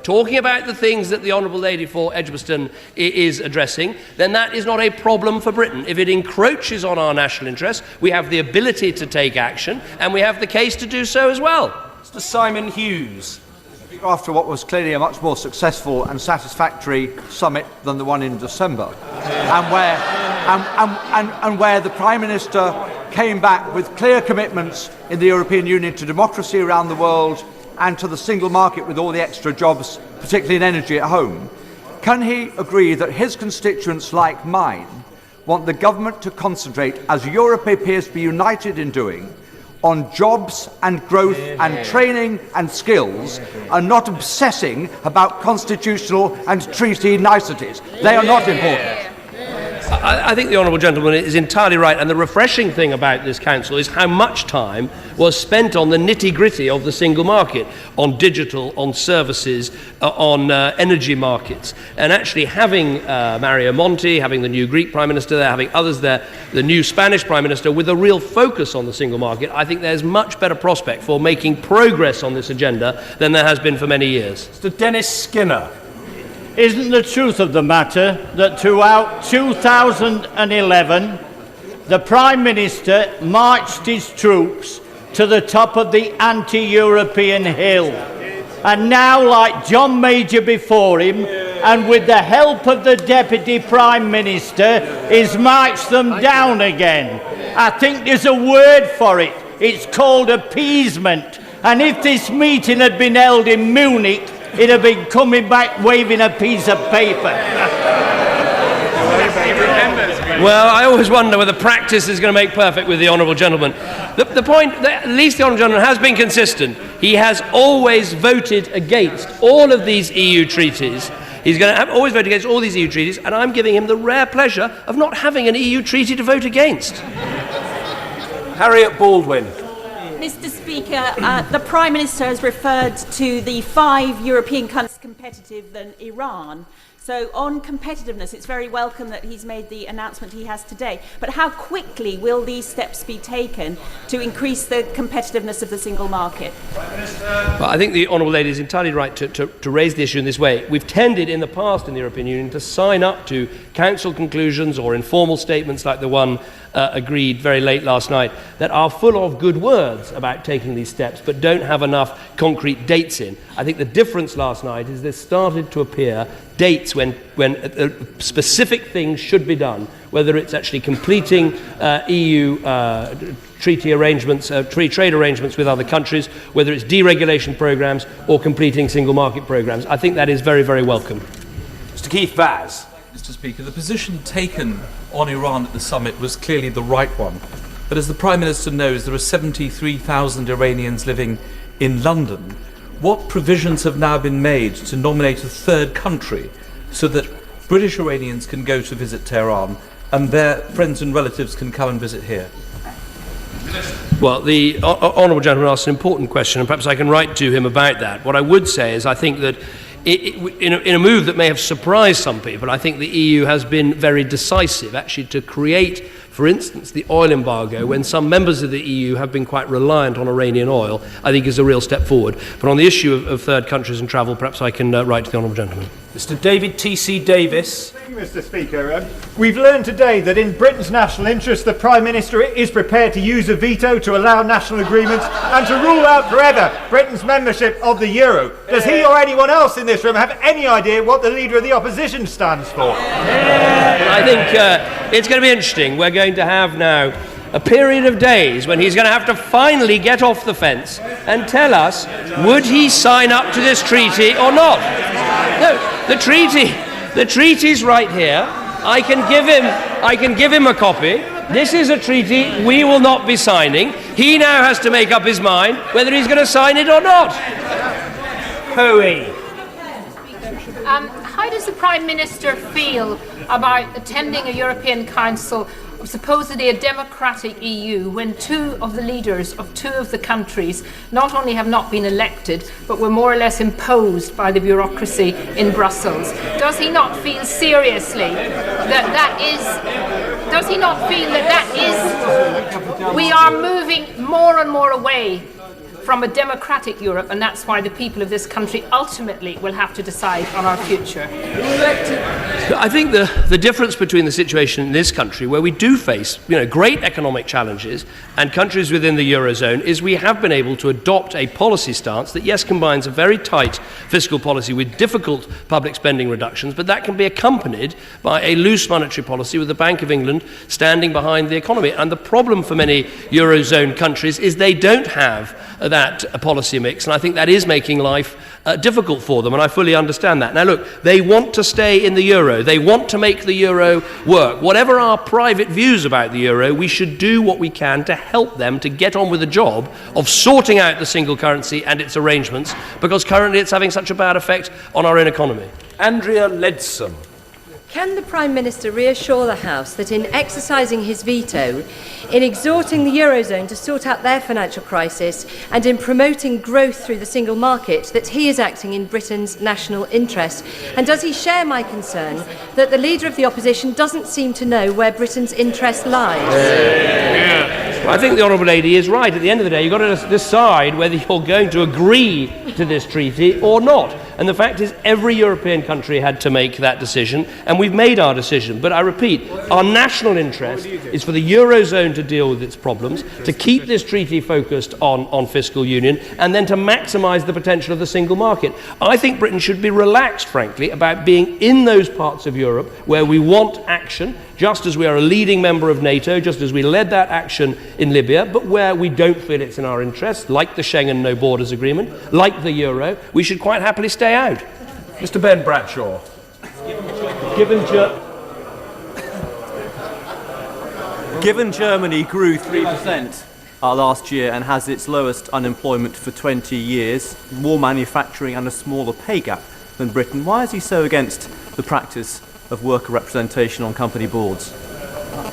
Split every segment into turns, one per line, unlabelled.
talking about the things that the Honourable Lady for Edgbaston is addressing, then that is not a problem for Britain. If it encroaches on our national interests, we have the ability to take action, and we have the case to do so as well.
Mr. Simon Hughes.
After what was clearly a much more successful and satisfactory summit than the one in December, and where the Prime Minister came back with clear commitments in the European Union to democracy around the world and to the single market with all the extra jobs, particularly in energy at home, can he agree that his constituents, like mine, want the government to concentrate, as Europe appears to be united in doing, on jobs and growth and training and skills, and not obsessing about constitutional and treaty niceties? They are not important.
I think the Honourable Gentleman is entirely right, and the refreshing thing about this Council is how much time was spent on the nitty-gritty of the single market, on digital, on services, on energy markets. And actually having Mario Monti, having the new Greek Prime Minister there, having others there, the new Spanish Prime Minister, with a real focus on the single market, I think there's much better prospect for making progress on this agenda than there has been for many years.
Mr. Dennis Skinner.
Isn't the truth of the matter that throughout 2011 the Prime Minister marched his troops to the top of the anti-European hill, and now, like John Major before him, and with the help of the Deputy Prime Minister, he's marched them down again? I think there's a word for it. It's called appeasement. And if this meeting had been held in Munich, it'd have been coming back waving a piece of paper.
Well, I always wonder whether practice is going to make perfect with the Honourable Gentleman. The point, at least the Honourable Gentleman has been consistent. He has always voted against all of these EU treaties. He's going to have always voted against all these EU treaties, and I'm giving him the rare pleasure of not having an EU treaty to vote against.
Harriet Baldwin.
Mr. Speaker, the Prime Minister has referred to the 5 European countries competitive than Iran. So on competitiveness, it's very welcome that he's made the announcement he has today. But how quickly will these steps be taken to increase the competitiveness of the single market?
Well, I think the Honourable Lady is entirely right to raise the issue in this way. We've tended in the past in the European Union to sign up to Council conclusions or informal statements like the one agreed very late last night that are full of good words about taking these steps but don't have enough concrete dates in. I think the difference last night is there started to appear dates when specific things should be done, whether it's actually completing EU treaty arrangements, free trade arrangements with other countries, whether it's deregulation programs or completing single market programs. I think that is very, very welcome.
Mr. Keith Vaz.
Mr. Speaker, the position taken on Iran at the summit was clearly the right one. But as the Prime Minister knows, there are 73,000 Iranians living in London. What provisions have now been made to nominate a third country so that British Iranians can go to visit Tehran and their friends and relatives can come and visit here?
Well, the Honourable Gentleman asked an important question, and perhaps I can write to him about that. What I would say is I think that in a move that may have surprised some people, I think the EU has been very decisive actually to create, for instance, the oil embargo when some members of the EU have been quite reliant on Iranian oil. I think is a real step forward. But on the issue of third countries and travel, perhaps I can write to the Honourable Gentleman.
Mr. David T.C. Davis.
Thank you, Mr. Speaker. We've learned today that in Britain's national interest, the Prime Minister is prepared to use a veto to allow national agreements and to rule out forever Britain's membership of the euro. Does he or anyone else in this room have any idea what the Leader of the Opposition stands for?
I think it's going to be interesting. We're going to have now a period of days when he's going to have to finally get off the fence and tell us, would he sign up to this treaty or not? No, the treaty's right here. I can give him a copy. This is a treaty we will not be signing. He now has to make up his mind whether he's going to sign it or not.
Hoey.
How does the Prime Minister feel about attending a European Council of supposedly a democratic EU when 2 of the leaders of 2 of the countries not only have not been elected but were more or less imposed by the bureaucracy in Brussels? Does he not feel seriously does he not feel that we are moving more and more away from a democratic Europe, and that's why the people of this country ultimately will have to decide on our future.
I think the difference between the situation in this country, where we do face great economic challenges, and countries within the Eurozone, is we have been able to adopt a policy stance that, yes, combines a very tight fiscal policy with difficult public spending reductions, but that can be accompanied by a loose monetary policy with the Bank of England standing behind the economy. And the problem for many Eurozone countries is they don't have that policy mix, and I think that is making life difficult for them, and I fully understand that. Now look, they want to stay in the euro, they want to make the euro work. Whatever our private views about the euro, we should do what we can to help them to get on with the job of sorting out the single currency and its arrangements, because currently it's having such a bad effect on our own economy.
Andrea Leadsom.
Can the Prime Minister reassure the House that in exercising his veto, in exhorting the Eurozone to sort out their financial crisis and in promoting growth through the single market, that he is acting in Britain's national interest? And does he share my concern that the Leader of the Opposition doesn't seem to know where Britain's interest lies?
Well, I think the Honourable Lady is right. At the end of the day, you've got to decide whether you're going to agree to this treaty or not. And the fact is, every European country had to make that decision, and we've made our decision. But I repeat, our national interest is for the Eurozone to deal with its problems, to keep this treaty focused on fiscal union, and then to maximise the potential of the single market. I think Britain should be relaxed, frankly, about being in those parts of Europe where we want action, just as we are a leading member of NATO, just as we led that action in Libya, but where we don't feel it's in our interest, like the Schengen No Borders Agreement, like the Euro, we should quite happily stay out.
Mr. Ben Bradshaw.
Given Germany grew 3% last year and has its lowest unemployment for 20 years, more manufacturing and a smaller pay gap than Britain, why is he so against the practice of worker representation on company boards?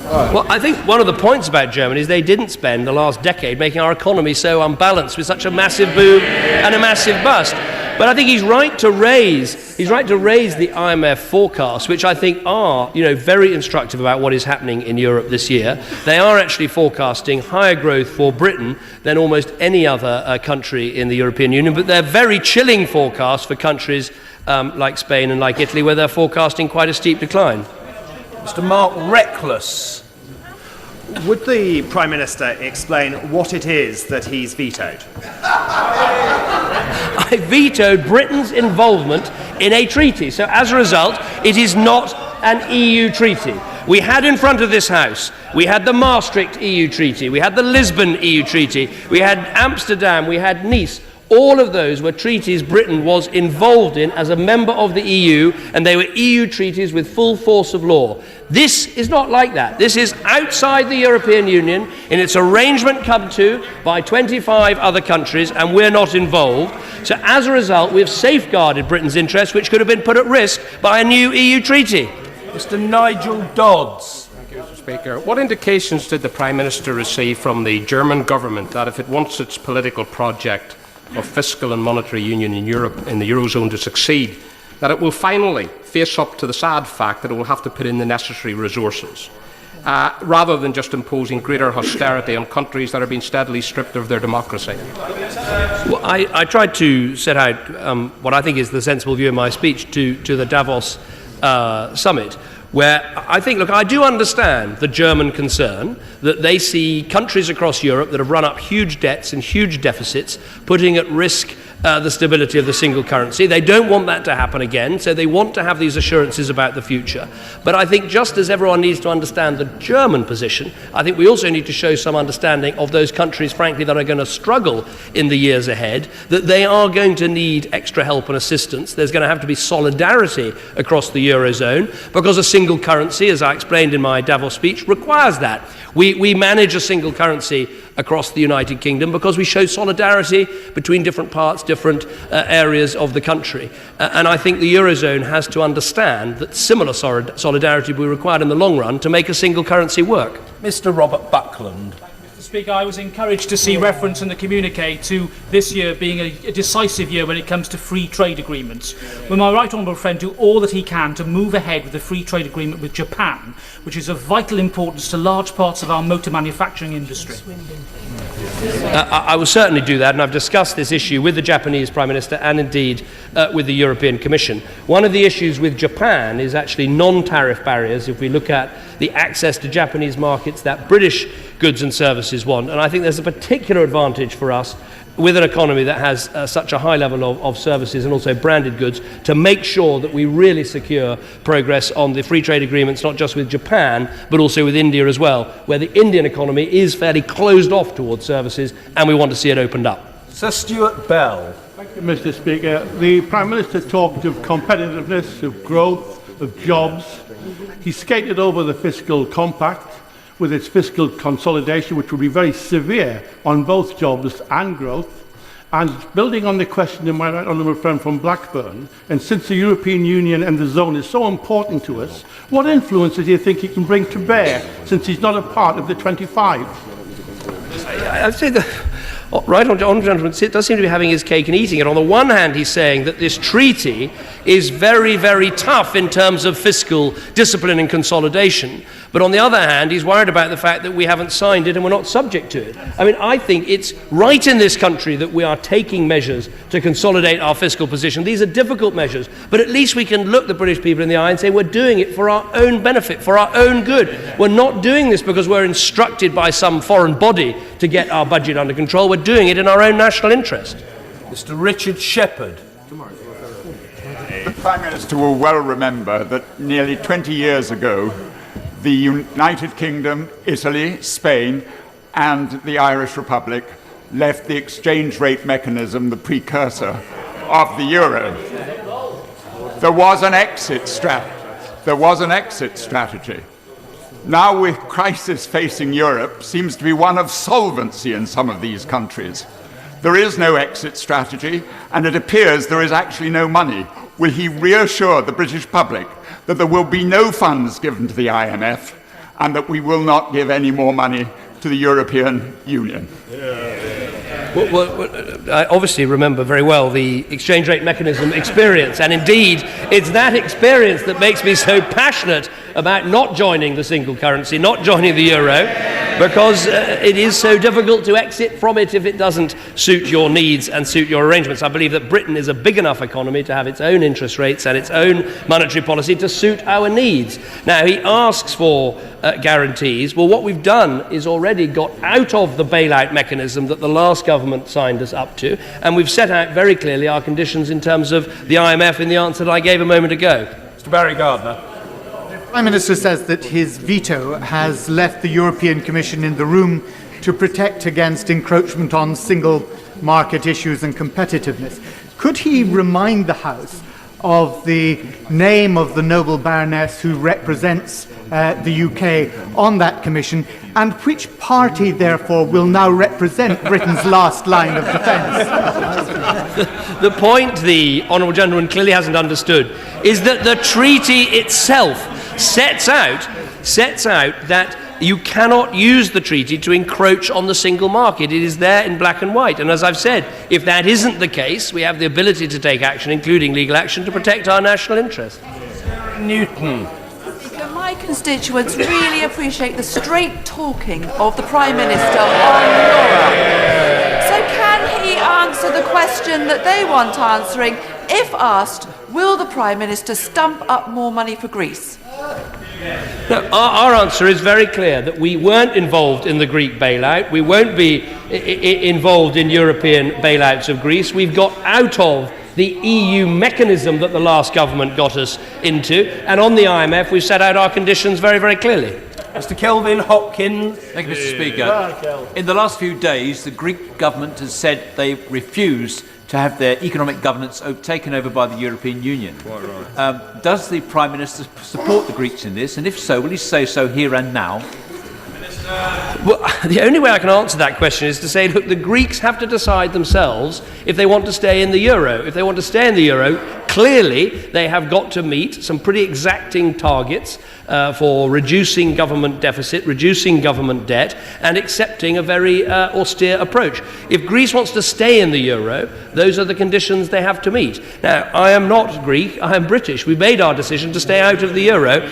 Well, I think one of the points about Germany is they didn't spend the last decade making our economy so unbalanced with such a massive boom and a massive bust. But I think he's right to raise the IMF forecasts, which I think are, very instructive about what is happening in Europe this year. They are actually forecasting higher growth for Britain than almost any other country in the European Union, but they're very chilling forecasts for countries like Spain and like Italy, where they're forecasting quite a steep decline.
Mr. Mark Reckless.
Would the Prime Minister explain what it is that he's vetoed?
I vetoed Britain's involvement in a treaty. So as a result, it is not an EU treaty. We had in front of this House, we had the Maastricht EU treaty, we had the Lisbon EU treaty, we had Amsterdam, we had Nice. All of those were treaties Britain was involved in as a member of the EU, and they were EU treaties with full force of law. This is not like that. This is outside the European Union, in its arrangement come to by 25 other countries, and we're not involved. So as a result, we've safeguarded Britain's interests, which could have been put at risk by a new EU treaty.
Mr. Nigel Dodds.
Thank you, Mr. Speaker. What indications did the Prime Minister receive from the German government that if it wants its political project of fiscal and monetary union in Europe, in the Eurozone, to succeed, that it will finally face up to the sad fact that it will have to put in the necessary resources, rather than just imposing greater austerity on countries that are being steadily stripped of their democracy?
Well, I tried to set out what I think is the sensible view in my speech to the Davos summit, where I think, look, I do understand the German concern that they see countries across Europe that have run up huge debts and huge deficits, putting at risk the stability of the single currency. They don't want that to happen again, so they want to have these assurances about the future. But I think just as everyone needs to understand the German position, I think we also need to show some understanding of those countries, frankly, that are going to struggle in the years ahead, that they are going to need extra help and assistance. There's going to have to be solidarity across the Eurozone, because a single currency, as I explained in my Davos speech, requires that. We manage a single currency across the United Kingdom because we show solidarity between different parts, different areas of the country. And I think the Eurozone has to understand that similar solidarity will be required in the long run to make a single currency work.
Mr. Robert Buckland.
Speaker, I was encouraged to see reference in the communique to this year being a decisive year when it comes to free trade agreements. Will my right honourable friend do all that he can to move ahead with the free trade agreement with Japan, which is of vital importance to large parts of our motor manufacturing industry?
I will certainly do that, and I've discussed this issue with the Japanese Prime Minister and indeed with the European Commission. One of the issues with Japan is actually non-tariff barriers. If we look at the access to Japanese markets that British goods and services want, and I think there's a particular advantage for us with an economy that has such a high level of services and also branded goods to make sure that we really secure progress on the free trade agreements, not just with Japan, but also with India as well, where the Indian economy is fairly closed off towards services and we want to see it opened up.
Sir Stuart Bell.
Thank you, Mr. Speaker. The Prime Minister talked of competitiveness, of growth, of jobs. He skated over the fiscal compact with its fiscal consolidation, which would be very severe on both jobs and growth. And building on the question of my right honourable friend from Blackburn, and since the European Union and the zone is so important to us, what influences do you think he can bring to bear, since he's not a part of the 25?
I'd say that right on gentleman does seem to be having his cake and eating it. On the one hand, he's saying that this treaty is very, very tough in terms of fiscal discipline and consolidation. But on the other hand, he's worried about the fact that we haven't signed it and we're not subject to it. I mean, I think it's right in this country that we are taking measures to consolidate our fiscal position. These are difficult measures, but at least we can look the British people in the eye and say we're doing it for our own benefit, for our own good. We're not doing this because we're instructed by some foreign body to get our budget under control. We're doing it in our own national interest.
Mr. Richard Shepherd.
The Prime Minister will well remember that nearly 20 years ago, the United Kingdom, Italy, Spain, and the Irish Republic left the exchange rate mechanism, the precursor of the euro. There was an exit strategy. Now, with crisis facing Europe, seems to be one of solvency in some of these countries. There is no exit strategy, and it appears there is actually no money. Will he reassure the British public that there will be no funds given to the IMF and that we will not give any more money to the European Union?
Well, I obviously remember very well the exchange rate mechanism experience, and indeed it's that experience that makes me so passionate about not joining the single currency, not joining the euro, because it is so difficult to exit from it if it doesn't suit your needs and suit your arrangements. I believe that Britain is a big enough economy to have its own interest rates and its own monetary policy to suit our needs. Now, he asks for guarantees. Well, what we've done is already got out of the bailout mechanism that the last government signed us up to, and we've set out very clearly our conditions in terms of the IMF in the answer that I gave a moment ago.
Mr. Barry Gardner.
The Prime Minister says that his veto has left the European Commission in the room to protect against encroachment on single market issues and competitiveness. Could he remind the House of the name of the noble Baroness who represents the UK on that commission, and which party, therefore, will now represent Britain's last line of defence?
The point the honourable gentleman clearly hasn't understood is that the treaty itself sets out that you cannot use the treaty to encroach on the single market. It is there in black and white. And as I've said, if that isn't the case, we have the ability to take action, including legal action, to protect our national interest.
Newton.
My constituents really appreciate the straight talking of the Prime Minister on Laura. So can he answer the question that they want answering? If asked, will the Prime Minister stump up more money for Greece?
No, our answer is very clear, that we weren't involved in the Greek bailout. We won't be involved in European bailouts of Greece. We've got out of the EU mechanism that the last government got us into, and on the IMF we've set out our conditions very, very clearly.
Mr. Kelvin Hopkins.
Thank you, Mr. Speaker. In the last few days, the Greek government has said they refuse to have their economic governance taken over by the European Union. Does the Prime Minister support the Greeks in this, and if so, will he say so here and now?
Well, the only way I can answer that question is to say, look, the Greeks have to decide themselves if they want to stay in the euro. If they want to stay in the euro, clearly they have got to meet some pretty exacting targets for reducing government deficit, reducing government debt, and accepting a very austere approach. If Greece wants to stay in the euro, those are the conditions they have to meet. Now, I am not Greek, I am British. We made our decision to stay out of the euro